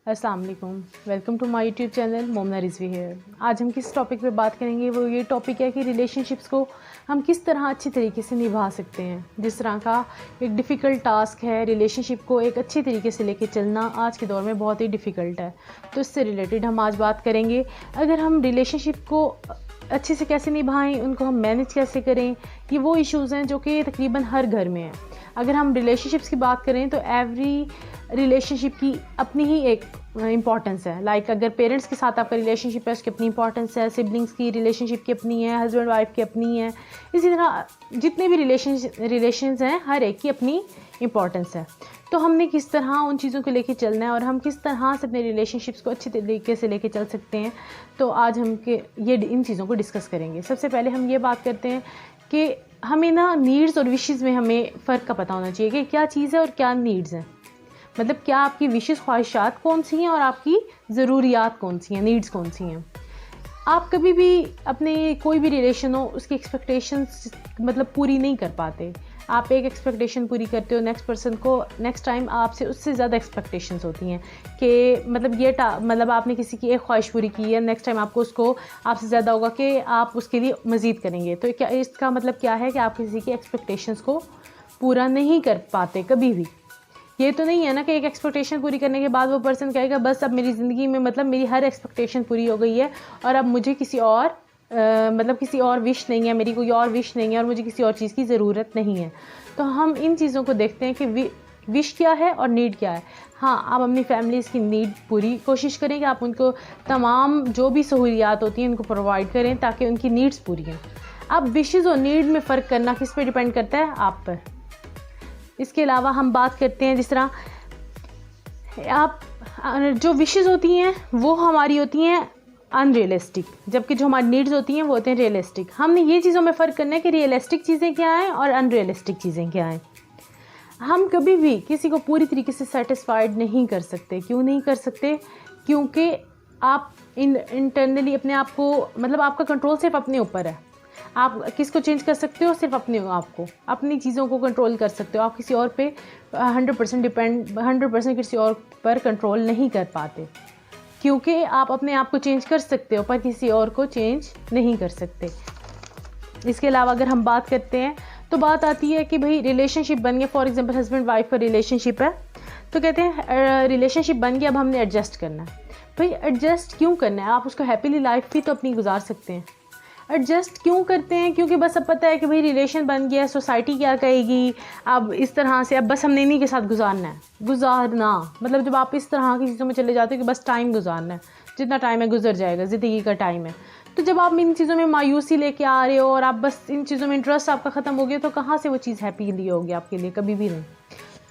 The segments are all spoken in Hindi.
अस्सलाम वालेकुम, welcome to my YouTube channel Momna Rizvi here. आज हम किस टॉपिक पे बात करेंगे, वो ये टॉपिक है कि रिलेशनशिप्स को हम किस तरह अच्छी तरीके से निभा सकते हैं। जिस तरह का एक डिफ़िकल्ट टास्क है रिलेशनशिप को एक अच्छी तरीके से लेके चलना, आज के दौर में बहुत ही डिफ़िकल्ट है। तो इससे रिलेटेड हम आज बात करेंगे। अगर हम रिलेशनशिप को अच्छे से कैसे निभाएं, उनको हम मैनेज कैसे करें, ये वो इश्यूज़ हैं जो कि तकरीबन हर घर में हैं। अगर हम रिलेशनशिप्स की बात करें तो एवरी रिलेशनशिप की अपनी ही एक इम्पॉर्टेंस है। लाइक अगर पेरेंट्स के साथ आपका रिलेशनशिप है, उसकी अपनी इंपॉर्टेंस है। सिबलिंग्स की रिलेशनशिप की अपनी है, हस्बैंड वाइफ की अपनी है। इसी तरह जितने भी रिलेशंस हैं, हर एक की अपनी इम्पॉर्टेंस है। तो हमने किस तरह उन चीज़ों को लेके चलना है और हम किस तरह से अपने रिलेशनशिप्स को अच्छे तरीके से लेके चल सकते हैं, तो आज हम इन चीज़ों को डिस्कस करेंगे। सबसे पहले हम ये बात करते हैं कि हमें ना नीड्स और विशेज़ में हमें फ़र्क का पता होना चाहिए कि क्या चीज़ है और क्या नीड्स हैं। मतलब क्या आपकी विशेज़ ख्वाहिशात कौन सी हैं और आपकी ज़रूरियात कौन सी हैं, नीड्स कौन सी हैं। आप कभी भी अपने कोई भी रिलेशन हो, उसकी एक्सपेक्टेशंस मतलब पूरी नहीं कर पाते। आप एक एक्सपेक्टेशन पूरी करते हो, नेक्स्ट पर्सन को नेक्स्ट टाइम आपसे उससे ज़्यादा एक्सपेक्टेशंस होती हैं कि मतलब आपने किसी की एक ख्वाहिश पूरी की है, नेक्स्ट टाइम आपको उसको आपसे ज़्यादा होगा कि आप उसके लिए मज़ीद करेंगे। तो क्या इसका मतलब क्या है कि आप किसी की एक्सपेक्टेशंस को पूरा नहीं कर पाते कभी भी। ये तो नहीं है ना कि एक एक्सपेक्टेशन पूरी करने के बाद वो पर्सन कहेगा बस अब मेरी ज़िंदगी में मतलब मेरी हर एक्सपेक्टेशन पूरी हो गई है और अब मुझे किसी और किसी और विश नहीं है, मेरी कोई और विश नहीं है और मुझे किसी और चीज़ की ज़रूरत नहीं है। तो हम इन चीज़ों को देखते हैं कि विश क्या है और नीड क्या है। हाँ, आप अपनी फैमिलीज़ की नीड पूरी कोशिश करें कि आप उनको तमाम जो भी सहूलियात होती हैं उनको प्रोवाइड करें ताकि उनकी नीड्स पूरी हैं। अब विशेज़ और नीड में फ़र्क करना किस पे डिपेंड करता है? आप पर। इसके अलावा हम बात करते हैं जिस तरह आप जो विशेज़ होती हैं वो हमारी होती हैं अनरियलिस्टिक, जबकि जो हमारी नीड्स होती हैं वो होते हैं रियलिस्टिक। हमने ये चीज़ों में फ़र्क करना है कि रियलिस्टिक चीज़ें क्या हैं और अनरियलिस्टिक चीज़ें क्या हैं। हम कभी भी किसी को पूरी तरीके से सेटिस्फाइड नहीं कर सकते। क्यों नहीं कर सकते? क्योंकि आप इंटरनली अपने आप को मतलब आपका कंट्रोल सिर्फ अपने ऊपर है। आप किसको चेंज कर सकते हो? सिर्फ आप को अपनी चीज़ों को कंट्रोल कर सकते हो। आप किसी और पे 100% किसी और पर कंट्रोल नहीं कर पाते, क्योंकि आप अपने आप को चेंज कर सकते हो पर किसी और को चेंज नहीं कर सकते। इसके अलावा अगर हम बात करते हैं तो बात आती है कि भाई रिलेशनशिप बन गया, फॉर एग्जांपल हस्बैंड वाइफ का रिलेशनशिप है, तो कहते हैं रिलेशनशिप बन गया, अब हमने एडजस्ट करना है। भाई एडजस्ट क्यों करना है? आप उसको हैप्पीली लाइफ भी तो अपनी गुजार सकते हैं। एडजस्ट क्यों करते हैं? क्योंकि बस अब पता है कि भाई रिलेशन बन गया, सोसाइटी क्या कहेगी, अब इस तरह से अब बस हमने इन्हीं के साथ गुजारना मतलब जब आप इस तरह की चीज़ों में चले जाते हो कि बस टाइम गुजारना है, जितना टाइम है गुजर जाएगा, ज़िंदगी का टाइम है। तो जब आप इन चीज़ों में मायूसी लेके आ रहे हो और आप बस इन चीज़ों में इंटरेस्ट आपका ख़त्म हो गया, तो कहाँ से वो चीज़ हैप्पीली होगी आपके लिए? कभी भी नहीं।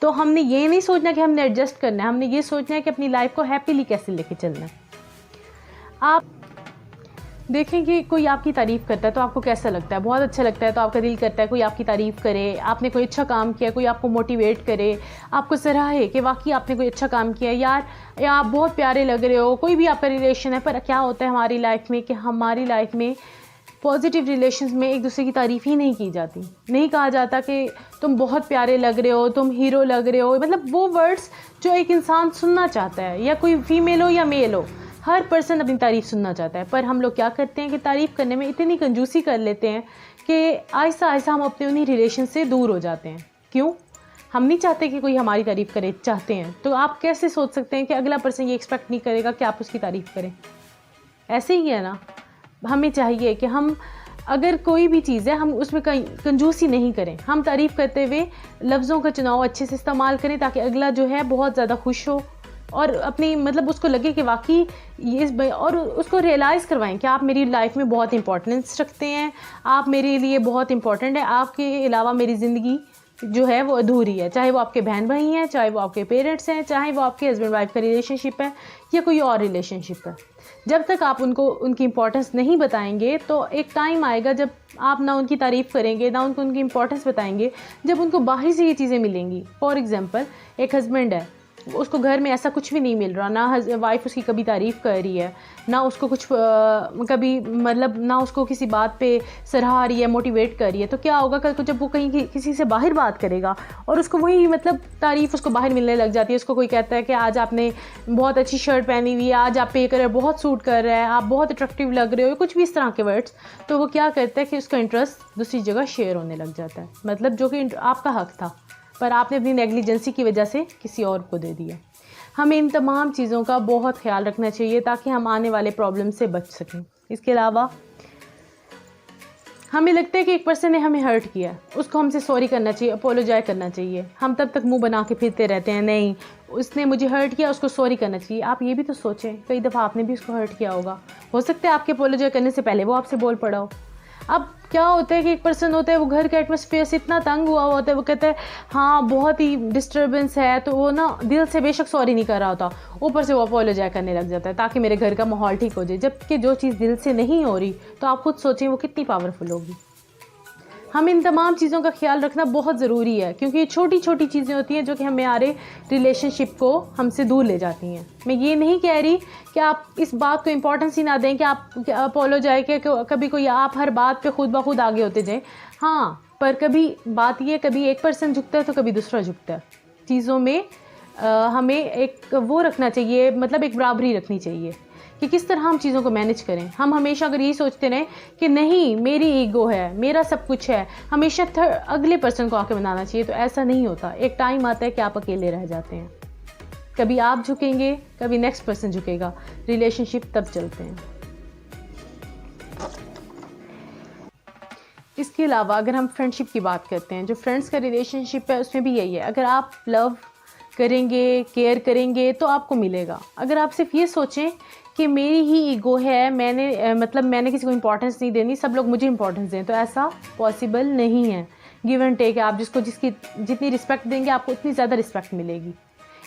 तो हमने ये नहीं सोचना कि हमने एडजस्ट करना है, हमने ये सोचना है कि अपनी लाइफ को हैप्पीली कैसे लेके चलना है। आप देखें कि कोई आपकी तारीफ़ करता है तो आपको कैसा लगता है? बहुत अच्छा लगता है। तो आपका दिल करता है कोई आपकी तारीफ़ करे, आपने कोई अच्छा काम किया, कोई आपको मोटिवेट करे, आपको सराहे कि वाकई आपने कोई अच्छा काम किया, यार या आप बहुत प्यारे लग रहे हो। कोई भी आपका रिलेशन है, पर क्या होता है हमारी लाइफ में कि हमारी लाइफ में पॉजिटिव रिलेशंस में एक दूसरे की तारीफ़ ही नहीं की जाती। नहीं कहा जाता कि तुम बहुत प्यारे लग रहे हो, तुम हीरो लग रहे हो। मतलब वो वर्ड्स जो एक इंसान सुनना चाहता है, या कोई फीमेल हो या मेल हो, हर पर्सन अपनी तारीफ़ सुनना चाहता है। पर हम लोग क्या करते हैं कि तारीफ़ करने में इतनी कंजूसी कर लेते हैं कि आहिस्ता आहिस्ता हम अपने उन्हीं रिलेशन से दूर हो जाते हैं। क्यों? हम नहीं चाहते कि कोई हमारी तारीफ़ करे, चाहते हैं। तो आप कैसे सोच सकते हैं कि अगला पर्सन ये एक्सपेक्ट नहीं करेगा कि आप उसकी तारीफ़ करें? ऐसे ही है ना। हमें चाहिए कि हम अगर कोई भी चीज़ है हम उसमें कंजूसी नहीं करें। हम तारीफ़ करते हुए लफ्ज़ों का चुनाव अच्छे से इस्तेमाल करें ताकि अगला जो है बहुत ज़्यादा खुश हो और अपनी मतलब उसको लगे कि वाकई ये और उसको रियलाइज़ करवाएं कि आप मेरी लाइफ में बहुत इंपॉर्टेंस रखते हैं, आप मेरे लिए बहुत इंपॉर्टेंट है, आपके अलावा मेरी ज़िंदगी जो है वो अधूरी है। चाहे वो आपके बहन भाई हैं, चाहे वो आपके पेरेंट्स हैं, चाहे वो आपके हस्बैंड वाइफ का रिलेशनशिप है या कोई और रिलेशनशिप है। जब तक आप उनको उनकी इंपॉर्टेंस नहीं बताएंगे तो एक टाइम आएगा जब आप ना उनकी तारीफ़ करेंगे, ना उनकी इंपॉर्टेंस बताएंगे, जब उनको बाहर से ये चीज़ें मिलेंगी। फॉर एग्ज़ाम्पल एक हस्बैंड है, उसको घर में ऐसा कुछ भी नहीं मिल रहा, ना वाइफ उसकी कभी तारीफ़ कर रही है, ना उसको कुछ कभी मतलब ना उसको किसी बात पे सराह रही है, मोटिवेट कर रही है, तो क्या होगा कल को जब वो कहीं किसी से बाहर बात करेगा और उसको वही मतलब तारीफ़ उसको बाहर मिलने लग जाती है। उसको कोई कहता है कि आज आपने बहुत अच्छी शर्ट पहनी हुई है, आज आप पे कलर बहुत सूट कर रहा है, आप बहुत अट्रैक्टिव लग रहे हो, कुछ भी इस तरह के वर्ड्स, तो वो क्या करता है कि उसका इंटरेस्ट दूसरी जगह शेयर होने लग जाता है। मतलब जो कि आपका हक था पर आपने अपनी नेग्लिजेंसी की वजह से किसी और को दे दिया। हमें इन तमाम चीज़ों का बहुत ख्याल रखना चाहिए ताकि हम आने वाले प्रॉब्लम से बच सकें। इसके अलावा हमें लगता है कि एक पर्सन ने हमें हर्ट किया, उसको हमसे सॉरी करना चाहिए, अपोलोजाइज करना चाहिए। हम तब तक मुंह बना के फिरते रहते हैं, नहीं उसने मुझे हर्ट किया, उसको सॉरी करना चाहिए। आप ये भी तो सोचें, कई दफ़ा आपने भी उसको हर्ट किया होगा, हो सकता है आपके अपोलोजाइज करने से पहले वो आपसे बोल पड़ा हो। अब क्या होता है कि एक पर्सन होता है वो घर के एटमॉस्फेयर से इतना तंग हुआ होता है, वो कहता है हाँ बहुत ही डिस्टर्बेंस है, तो वो ना दिल से बेशक सॉरी नहीं कर रहा होता, ऊपर से वो अपोलोजाइज करने लग जाता है ताकि मेरे घर का माहौल ठीक हो जाए, जबकि जो चीज़ दिल से नहीं हो रही तो आप खुद सोचें वो कितनी पावरफुल होगी। हम इन तमाम चीज़ों का ख्याल रखना बहुत ज़रूरी है क्योंकि ये छोटी छोटी चीज़ें होती हैं जो कि हमारे रिलेशनशिप को हमसे दूर ले जाती हैं। मैं ये नहीं कह रही कि आप इस बात को इम्पोर्टेंस ही ना दें कि आप अपोलोजाइज के कभी कोई आप हर बात पे खुद ब खुद आगे होते जाएं, हाँ, पर कभी बात ये कभी एक पर्सन झुकता है तो कभी दूसरा झुकता है। चीज़ों में हमें एक वो रखना चाहिए, मतलब एक बराबरी रखनी चाहिए कि किस तरह हम चीज़ों को मैनेज करें। हम हमेशा अगर यही सोचते रहें कि नहीं मेरी ईगो है, मेरा सब कुछ है, हमेशा अगले पर्सन को आके बनाना चाहिए, तो ऐसा नहीं होता। एक टाइम आता है कि आप अकेले रह जाते हैं, कभी आप झुकेंगे, कभी नेक्स्ट पर्सन झुकेगा, रिलेशनशिप तब चलते हैं। इसके अलावा अगर हम फ्रेंडशिप की बात करते हैं, जो फ्रेंड्स का रिलेशनशिप है उसमें भी यही है, अगर आप लव करेंगे, केयर करेंगे तो आपको मिलेगा। अगर आप सिर्फ ये सोचें कि मेरी ही ईगो है, मैंने किसी को इम्पोर्टेंस नहीं देनी, सब लोग मुझे इम्पोर्टेंस दें, तो ऐसा पॉसिबल नहीं है। गिव एंड टेक है, आप जिसकी जितनी रिस्पेक्ट देंगे आपको उतनी ज़्यादा रिस्पेक्ट मिलेगी।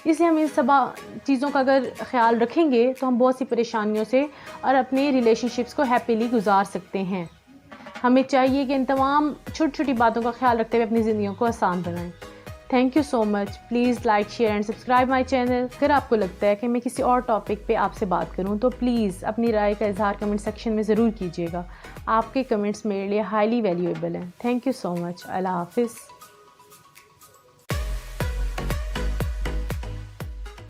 इसलिए हम इन सब चीज़ों का अगर ख्याल रखेंगे तो हम बहुत सी परेशानियों से और अपने रिलेशनशिप्स को हैप्पीली गुजार सकते हैं। हमें चाहिए कि इन तमाम छोटी छोटी बातों का ख्याल रखते हुए अपनी ज़िंदगी को आसान बनाएं। Thank you so much. Please like share and subscribe my channel. अगर आपको लगता है कि मैं किसी और टॉपिक पे आपसे बात करूं तो प्लीज़ अपनी राय का इजहार कमेंट सेक्शन में ज़रूर कीजिएगा। आपके कमेंट्स मेरे लिए हाईली वैल्यूएबल हैं। Thank you so much. अल्लाह हाफिज़।